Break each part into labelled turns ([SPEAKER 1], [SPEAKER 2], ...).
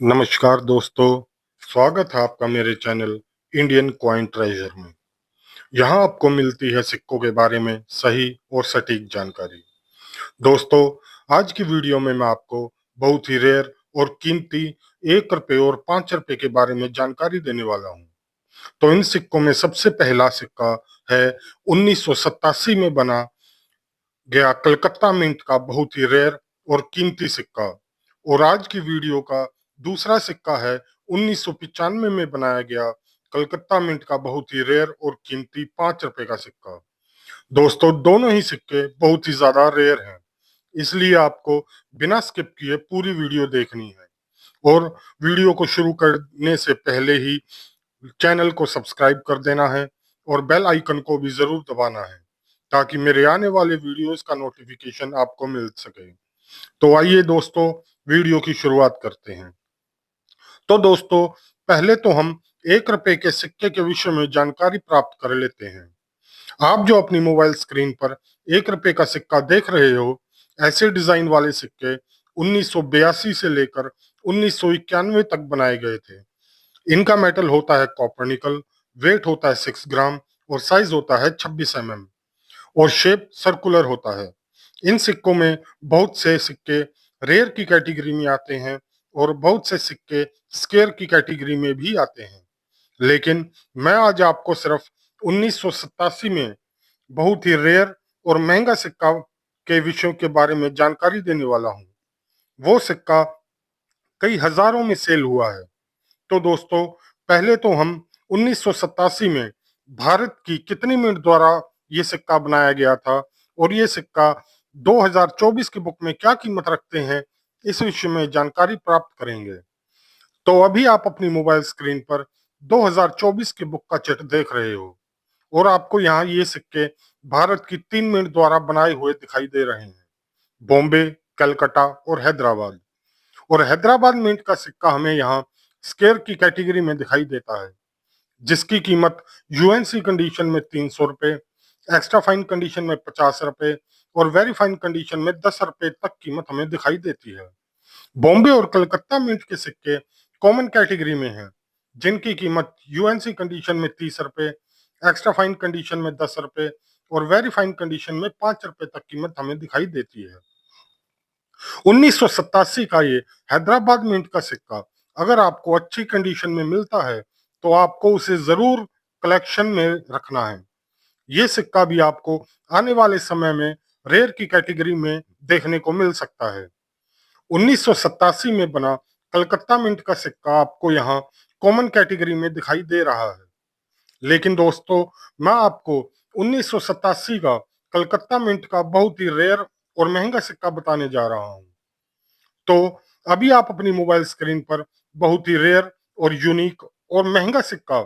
[SPEAKER 1] नमस्कार दोस्तों, स्वागत है आपका मेरे चैनल इंडियन कॉइन ट्रेजर में। यहाँ आपको मिलती है सिक्कों के बारे में सही और सटीक जानकारी। दोस्तों, आज की वीडियो में मैं आपको बहुत ही रेयर और कीमती 1 रुपए और 5 रुपए के बारे में जानकारी देने वाला हूँ। तो इन सिक्कों में सबसे पहला सिक्का है 1987 में बना गया कलकत्ता मिंट का बहुत ही रेयर और कीमती सिक्का। और आज की वीडियो का दूसरा सिक्का है 1995 में बनाया गया कलकत्ता मिंट का बहुत ही रेयर और कीमती 5 रुपए का सिक्का। दोस्तों, दोनों ही सिक्के बहुत ही ज्यादा रेयर हैं, इसलिए आपको बिना स्किप किए पूरी वीडियो देखनी है। और वीडियो को शुरू करने से पहले ही चैनल को सब्सक्राइब कर देना है और बेल आइकन को भी जरूर दबाना है, ताकि मेरे आने वाले वीडियोस का नोटिफिकेशन आपको मिल सके। तो आइए दोस्तों, वीडियो की शुरुआत करते हैं। तो दोस्तों, पहले तो हम 1 रुपए के सिक्के के विषय में जानकारी प्राप्त कर लेते हैं। आप जो अपनी मोबाइल स्क्रीन पर 1 रुपए का सिक्का देख रहे हो, ऐसे डिजाइन वाले सिक्के 1982 से लेकर 1991 तक बनाए गए थे। इनका मेटल होता है कॉपर निकल, वेट होता है 6 ग्राम और साइज होता है 26 mm और शेप सर्कुलर होता है। इन सिक्कों में बहुत से सिक्के रेयर की कैटेगरी में आते हैं और बहुत से सिक्के स्केयर की कैटेगरी में भी आते हैं। लेकिन मैं आज आपको सिर्फ 1987 में बहुत ही रेयर और महंगा सिक्का के विषयों के बारे में जानकारी देने वाला हूँ। वो सिक्का कई हजारों में सेल हुआ है। तो दोस्तों, पहले तो हम 1987 में भारत की कितनी मिनट द्वारा ये सिक्का बनाया गया था और ये सिक्का 2024 की बुक में क्या कीमत रखते हैं, इस विषय में जानकारी प्राप्त करेंगे। तो अभी आप अपनी मोबाइल स्क्रीन पर 2024 की बुक का चित्र देख रहे हो और आपको यहाँ ये सिक्के भारत की 3 मिनट द्वारा बनाए हुए दिखाई दे रहे हैं: बॉम्बे, कलकत्ता और हैदराबाद। और हैदराबाद मिंट का सिक्का हमें यहाँ स्केयर की कैटेगरी में दिखाई देता है, जिसकी कीमत यूएनसी कंडीशन में 300 रुपए, एक्स्ट्रा फाइन कंडीशन में 50 रुपए और वेरी फाइन कंडीशन में 10 रुपए तक कीमत हमें दिखाई देती है। बॉम्बे और कलकत्ता मिंट के सिक्के कॉमन कैटेगरी में हैं, जिनकी कीमत यूएनसी कंडीशन में 30 रुपए, एक्स्ट्रा फाइन कंडीशन में 10 रुपए और वेरी फाइन कंडीशन में 5 रुपए तक कीमत हमें दिखाई देती है। 1987 का ये हैदराबाद मिंट का सिक्का अगर आपको अच्छी कंडीशन में मिलता है तो आपको उसे जरूर कलेक्शन में रखना है। ये सिक्का भी आपको आने वाले समय में रेयर की कैटेगरी में देखने को मिल सकता है। 1987 में बना कलकत्ता मिंट का सिक्का आपको यहाँ कॉमन कैटेगरी में दिखाई दे रहा है। लेकिन दोस्तों, मैं आपको 1987 का कलकत्ता मिंट का बहुत ही रेयर और महंगा सिक्का बताने जा रहा हूँ। तो अभी आप अपनी मोबाइल स्क्रीन पर बहुत ही रेयर और यूनिक और महंगा सिक्का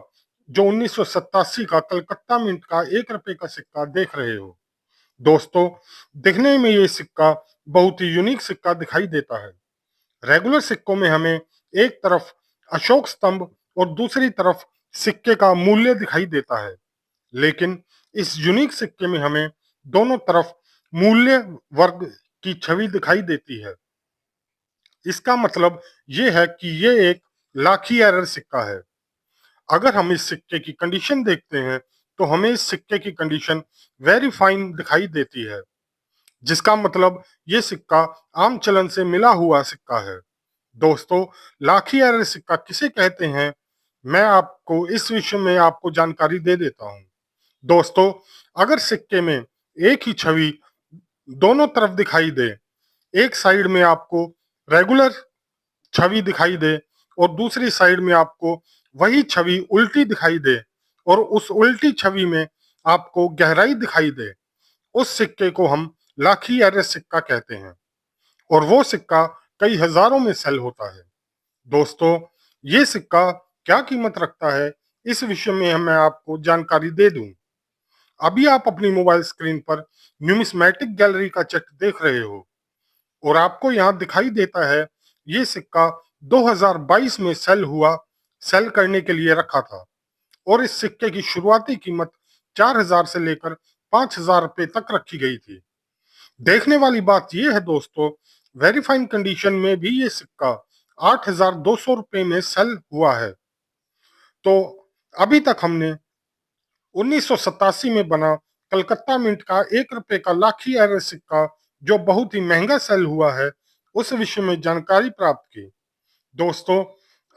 [SPEAKER 1] जो 1987 का कलकत्ता मिंट का 1 रुपए का सिक्का देख रहे हो। दोस्तों, दिखने में ये सिक्का बहुत ही यूनिक सिक्का दिखाई देता है। रेगुलर सिक्कों में हमें एक तरफ अशोक स्तंभ और दूसरी तरफ सिक्के का मूल्य दिखाई देता है, लेकिन इस यूनिक सिक्के में हमें दोनों तरफ मूल्य वर्ग की छवि दिखाई देती है। इसका मतलब ये है कि ये एक लाखी एरर सिक्का है। अगर हम इस सिक्के की कंडीशन देखते हैं तो हमें इस सिक्के की कंडीशन वेरी फाइन दिखाई देती है, जिसका मतलब ये सिक्का आम चलन से मिला हुआ सिक्का है। दोस्तों, लाखी एरर सिक्का किसे कहते हैं, मैं आपको इस विषय में आपको जानकारी दे देता हूँ। दोस्तों, अगर सिक्के में एक ही छवि दोनों तरफ दिखाई दे, एक साइड में आपको रेगुलर छवि दिखाई दे और दूसरी साइड में आपको वही छवि उल्टी दिखाई दे और उस उल्टी छवि में आपको गहराई दिखाई दे, उस सिक्के को हम लाखी एरर सिक्का कहते हैं और वो सिक्का कई हजारों में सेल होता है। दोस्तों, ये सिक्का क्या कीमत रखता है, इस विषय में मैं आपको जानकारी दे दूं। अभी आप अपनी मोबाइल स्क्रीन पर न्यूमिस्मैटिक गैलरी का चित्र देख रहे हो और आपको यहाँ दिखाई देता है ये सिक्का 2022 में सेल करने के लिए रखा था और इस सिक्के की शुरुआती कीमत 4,000 से लेकर 5,000 रुपए तक रखी गई थी। देखने वाली बात यह है दोस्तों, वेरीफाइड कंडीशन में भी ये सिक्का 8,200 रुपये में सेल हुआ है। तो अभी तक हमने 1987 में बना कलकत्ता मिंट का 1 रुपए का लाखी एरर सिक्का, जो बहुत ही महंगा सेल हुआ है, उस विषय में जानकारी प्राप्त की। दोस्तों,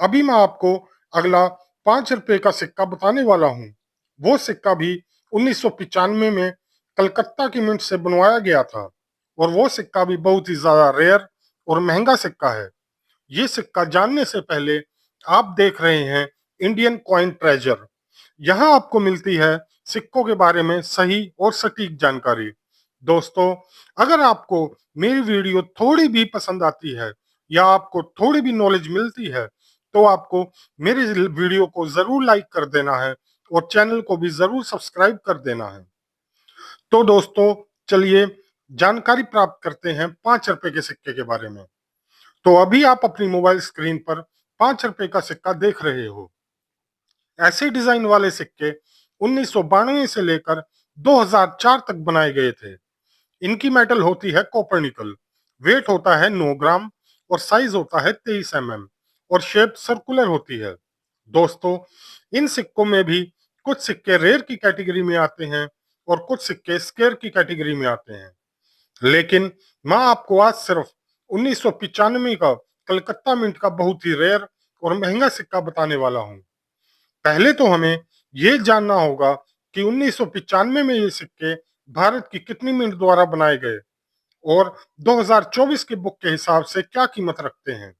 [SPEAKER 1] अभी मैं आपको अगला 5 रुपए का सिक्का बताने वाला हूँ। वो सिक्का भी 1995 में कलकत्ता की मिंट से बनवाया गया था, और वो सिक्का भी बहुत ही ज्यादा रेयर और महंगा सिक्का है। ये सिक्का जानने से पहले आप देख रहे हैं इंडियन कॉइन ट्रेजर। यहाँ आपको मिलती है सिक्कों के बारे में सही और सटीक जानकारी। दोस्तों, अगर आपको मेरी वीडियो थोड़ी भी पसंद आती है या आपको थोड़ी भी नॉलेज मिलती है, तो आपको मेरी वीडियो को जरूर लाइक कर देना है और चैनल को भी जरूर सब्सक्राइब कर देना है। तो दोस्तों, चलिए जानकारी प्राप्त करते हैं 5 रुपए के सिक्के के बारे में। तो अभी आप अपनी मोबाइल स्क्रीन पर 5 रुपए का सिक्का देख रहे हो। ऐसे डिजाइन वाले सिक्के 1992 से लेकर 2004 तक बनाए गए थे। इनकी मेटल होती है कॉपर निकल, वेट होता है 9 ग्राम और साइज होता है 23 mm, और शेप सर्कुलर होती है। दोस्तों, इन सिक्कों में भी कुछ सिक्के रेयर की कैटेगरी में आते हैं और कुछ सिक्के स्केयर की कैटेगरी में आते हैं। लेकिन मैं आपको आज सिर्फ 1995 का कलकत्ता मिंट का बहुत ही रेयर और महंगा सिक्का बताने वाला हूँ। पहले तो हमें ये जानना होगा कि 1995 में ये सिक्के भारत की कितनी मिंट द्वारा बनाए गए और 2024 की बुक के हिसाब से क्या कीमत रखते हैं।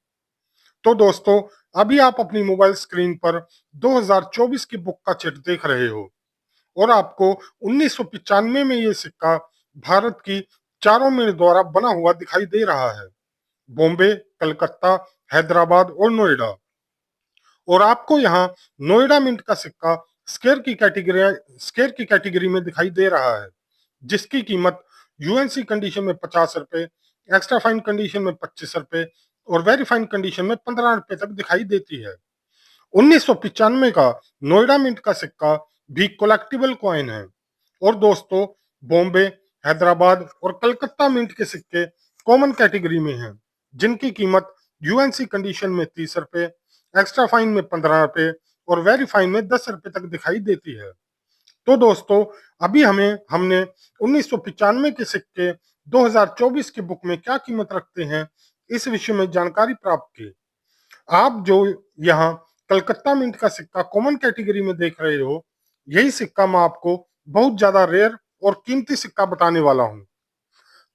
[SPEAKER 1] तो दोस्तों, अभी आप अपनी मोबाइल स्क्रीन पर 2024 की बुक का चिट देख रहे हो, और आपको 1995 में ये सिक्का भारत की चारों मिंट द्वारा बना हुआ दिखाई दे रहा है। बॉम्बे, कलकत्ता, हैदराबाद और नोएडा। और आपको यहाँ नोएडा मिंट का सिक्का स्केयर की कैटेगरी में दिखाई दे रहा है, जिसकी कीमत यूएनसी कंडीशन में 50 रुपए, एक्स्ट्रा फाइन कंडीशन में 25 रुपए और वेरीफाइन कंडीशन में 15 रुपए तक दिखाई देती है। 1995 का नोएडा मिंट का सिक्का भी कलेक्टिबल कॉइन है। और दोस्तों, बॉम्बे, हैदराबाद और कलकत्ता मिंट के सिक्के कॉमन कैटेगरी में हैं, जिनकी कीमत यूएनसी कंडीशन में 30 रुपए, एक्स्ट्रा फाइन में 15 रुपए और वेरीफाइन में 10 रुपए तक दिखाई देती है। तो दोस्तों, अभी हमने 1995 के सिक्के 2024 की बुक में क्या कीमत रखते हैं, इस विषय में जानकारी प्राप्त की। आप जो यहाँ कलकत्ता मिंट का सिक्का कॉमन कैटेगरी में देख रहे हो, यही सिक्का मैं आपको बहुत ज्यादा रेयर और कीमती सिक्का बताने वाला हूँ।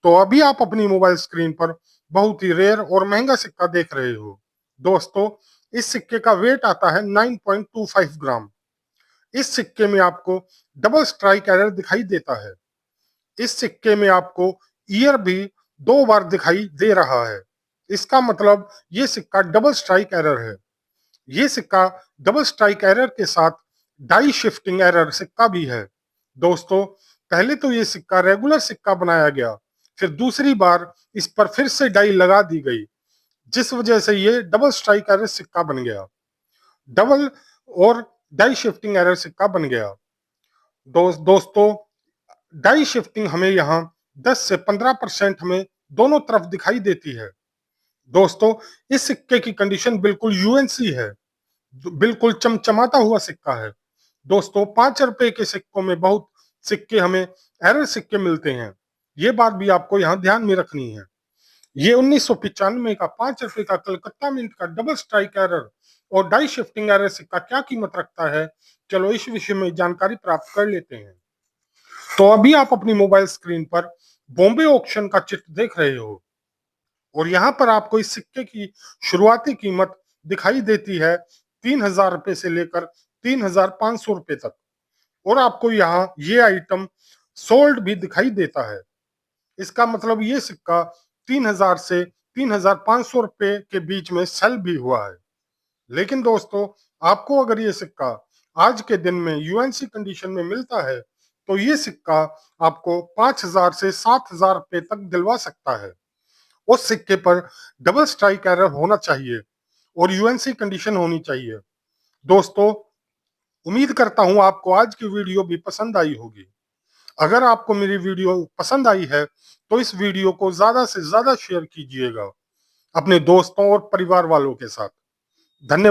[SPEAKER 1] तो अभी आप अपनी मोबाइल स्क्रीन पर बहुत ही रेयर और महंगा सिक्का देख रहे हो। दोस्तों, इस सिक्के का वेट आता है 9.25 ग्राम। इस सिक्के में आपको डबल स्ट्राइक एरर दिखाई देता है। इस सिक्के में आपको ईयर भी 2 बार दिखाई दे रहा है। इसका मतलब ये सिक्का डबल स्ट्राइक एरर है। ये सिक्का डबल स्ट्राइक एरर के साथ डाई शिफ्टिंग एरर सिक्का भी है। दोस्तों, पहले तो ये सिक्का रेगुलर सिक्का बनाया गया, फिर दूसरी बार इस पर फिर से डाई लगा दी गई, जिस वजह से ये डबल स्ट्राइक एरर सिक्का बन गया। डबल और डाई शिफ्टिंग एरर सिक्का बन गया। दोस्तों, डाई शिफ्टिंग हमें यहाँ 10 से 15% हमें दोनों तरफ दिखाई देती है। दोस्तों, इस सिक्के की कंडीशन बिल्कुल यूएनसी है, बिल्कुल चमचमाता हुआ सिक्का है। दोस्तों, 5 रुपए के सिक्कों में बहुत सिक्के हमें एरर सिक्के मिलते हैं, ये बात भी आपको यहाँ ध्यान में रखनी है। ये 1995 का 5 रुपए का कलकत्ता मिंट का डबल स्ट्राइक एरर और डाई शिफ्टिंग एरर सिक्का क्या कीमत रखता है, चलो इस विषय में जानकारी प्राप्त कर लेते हैं। तो अभी आप अपनी मोबाइल स्क्रीन पर बॉम्बे ऑक्शन का चित्र देख रहे हो, और यहाँ पर आपको इस सिक्के की शुरुआती कीमत दिखाई देती है 3,000 रुपए से लेकर 3,500 रुपए तक, और आपको यहाँ ये आइटम सोल्ड भी दिखाई देता है। इसका मतलब ये सिक्का 3,000 से 3,500 रुपए के बीच में सेल भी हुआ है। लेकिन दोस्तों, आपको अगर ये सिक्का आज के दिन में यूएनसी कंडीशन में मिलता है, तो ये सिक्का आपको 5,000 से 7,000 रुपए तक दिलवा सकता है। उस सिक्के पर डबल स्ट्राइक एरर होना चाहिए और यूएनसी कंडीशन होनी चाहिए। दोस्तों, उम्मीद करता हूं आपको आज की वीडियो भी पसंद आई होगी। अगर आपको मेरी वीडियो पसंद आई है, तो इस वीडियो को ज्यादा से ज्यादा शेयर कीजिएगा अपने दोस्तों और परिवार वालों के साथ। धन्यवाद।